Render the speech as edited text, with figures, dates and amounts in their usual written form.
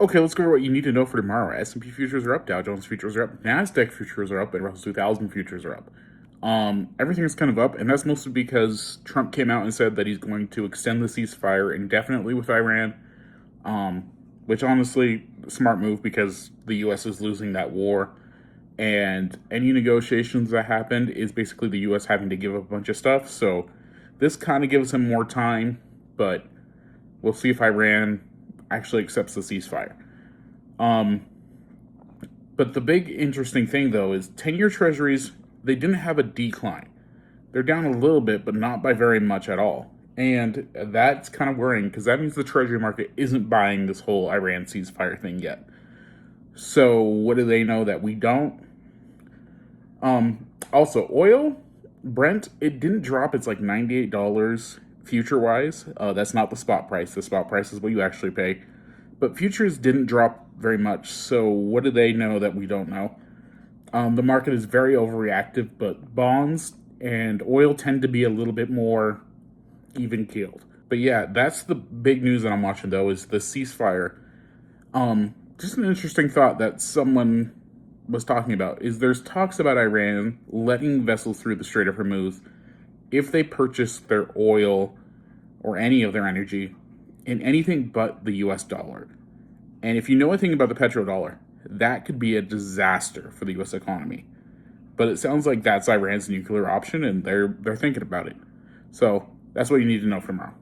Okay, let's go over what you need to know for tomorrow. S&P futures are up, Dow Jones futures are up, Nasdaq futures are up, and Russell 2000 futures are up. Everything is kind of up, and that's mostly because Trump came out and said that he's going to extend the ceasefire indefinitely with Iran, which honestly, smart move because the U.S. is losing that war, and any negotiations that happened is basically the U.S. having to give up a bunch of stuff. So this kind of gives him more time, but we'll see if Iran actually accepts the ceasefire. Um, but the big interesting thing, though, is 10-year treasuries, they didn't have a decline. They're down a little bit, but not by very much at all. And that's kind of worrying because that means the treasury market isn't buying this whole Iran ceasefire thing yet. So what do they know that we don't? Also, oil, Brent, it didn't drop. It's like $98 future wise. That's not the spot price. The spot price is what you actually pay. But futures didn't drop very much. So what do they know that we don't know? The market is very overreactive, but bonds and oil tend to be a little bit more even keeled. But yeah, that's the big news that I'm watching though is the ceasefire. Just an interesting thought that someone was talking about is there's talks about Iran letting vessels through the Strait of Hormuz if they purchase their oil or any of their energy in anything but the US dollar. And if you know anything about the petrodollar, that could be a disaster for the US economy. But it sounds like that's Iran's nuclear option and they're thinking about it. So that's what you need to know for tomorrow.